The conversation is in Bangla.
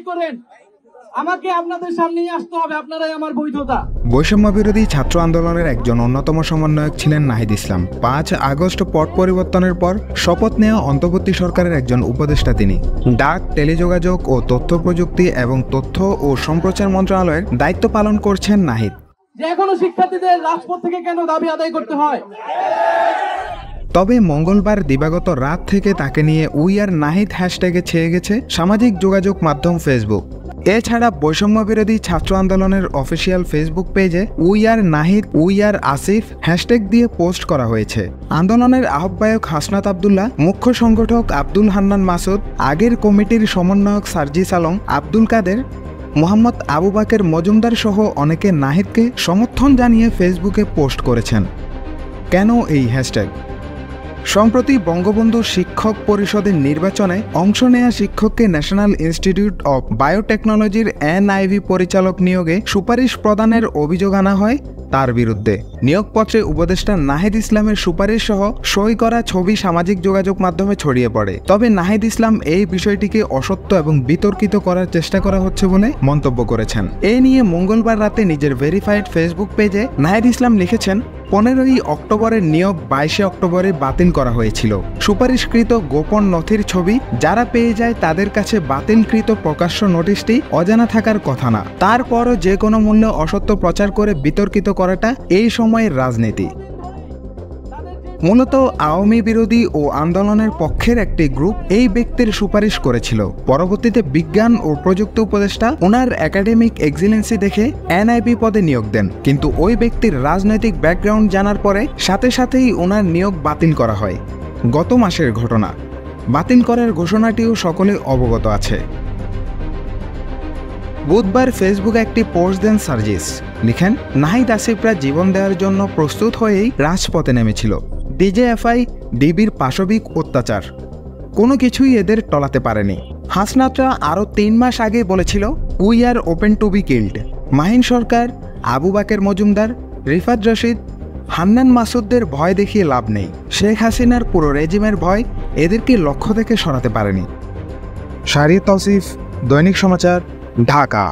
করেন, আমাকে আপনাদের সামনেই আসতে হবে, আপনারাই আমার বৈধতা। বৈষম্য বিরোধী ছাত্র আন্দোলনের একজন অন্যতম সমন্বয়ক ছিলেন নাহিদ ইসলাম। 5 আগস্ট পট পরিবর্তনের পর শপথ নেওয়া অন্তর্বর্তী সরকারের একজন উপদেষ্টা তিনি। ডাক, টেলিযোগাযোগ ও তথ্য প্রযুক্তি এবং তথ্য ও সম্প্রচার মন্ত্রণালয়ের দায়িত্ব পালন করছেন নাহিদ। যে কোনো শিক্ষার্থীদের রাজপথ থেকে কেন দাবি আদায় করতে হয়? তবে মঙ্গলবার দিবাগত রাত থেকে তাকে নিয়ে উই আর নাহিদ হ্যাশট্যাগে ছেয়ে গেছে সামাজিক যোগাযোগ মাধ্যম ফেসবুক। এছাড়া বৈষম্য বিরোধী ছাত্র আন্দোলনের অফিসিয়াল ফেসবুক পেজে we are Nahid, we are Asif hashtag দিয়ে পোস্ট করা হয়েছে। আন্দোলনের আহ্বায়ক হাসনাত আবদুল্লাহ, মুখ্য সংগঠক আব্দুল হান্নান মাসুদ, আগের কমিটির সমন্বয়ক সার্জিস আলম, আব্দুল কাদের, মোহাম্মদ আবু বাকের মজুমদার সহ অনেকে নাহিদকে সমর্থন জানিয়ে ফেসবুকে পোস্ট করেছেন। কেন এই হ্যাশট্যাগ? সম্প্রতি বঙ্গবন্ধু শিক্ষক পরিষদের নির্বাচনে অংশ নেয়া শিক্ষককে ন্যাশনাল ইনস্টিটিউট অব বায়োটেকনোলজির NIV পরিচালক নিয়োগে সুপারিশ প্রদানের অভিযোগ আনা হয় তার বিরুদ্ধে। নিয়োগপত্রে উপদেষ্টা নাহিদ ইসলামের সুপারিশ সহ সই করা ছবি সামাজিক যোগাযোগ মাধ্যমে ছড়িয়ে পড়ে। তবে নাহিদ ইসলাম এই বিষয়টিকে অসত্য এবং বিতর্কিত করার চেষ্টা করা হচ্ছে বলে মন্তব্য করেছেন। এ নিয়ে মঙ্গলবার রাতে নিজের ভেরিফাইড ফেসবুক পেজে নাহিদ ইসলাম লিখেছেন, 15ই অক্টোবরের নিয়োগ 22শে অক্টোবরে বাতিল করা হয়েছিল। সুপারিশকৃত গোপন নথির ছবি যারা পেয়ে যায় তাদের কাছে বাতিলকৃত প্রকাশ্য নোটিশটি অজানা থাকার কথা না। তারপরও যে কোনো মূল্যে অসত্য প্রচার করে বিতর্কিত করাটা এই সময়ের রাজনীতি। মূলত আওয়ামী বিরোধী ও আন্দোলনের পক্ষের একটি গ্রুপ এই ব্যক্তির সুপারিশ করেছিল। পরবর্তীতে বিজ্ঞান ও প্রযুক্তি উপদেষ্টা ওনার একাডেমিক এক্সিলেন্সি দেখে NIV পদে নিয়োগ দেন, কিন্তু ওই ব্যক্তির রাজনৈতিক ব্যাকগ্রাউন্ড জানার পরে সাথে সাথেই ওনার নিয়োগ বাতিল করা হয়। গত মাসের ঘটনা। বাতিল করার ঘোষণাটিও সকলে অবগত আছে। বুধবার ফেসবুকে একটি পোস্ট দেন সার্জিস। লিখেন, নাহিদ আসিফরা জীবন দেওয়ার জন্য প্রস্তুত হয়েই রাজপথে নেমেছিল। DJFI, ডিবির পাশবিক অত্যাচার, কোনো কিছুই এদের টলাতে পারেনি। হাসনাতরা আরও 3 মাস আগে বলেছিল we are open to be killed. Mahin Sarkar, Abu Baker Majumder, Rifat Rashid, Hannan মাসুদদের ভয় দেখিয়ে লাভ নেই। শেখ হাসিনার পুরো রেজিমের ভয় এদেরকে লক্ষ্য থেকে সরাতে পারেনি। শাহরিয়ার তৌসিফ, দৈনিক সমাচার, ঢাকা।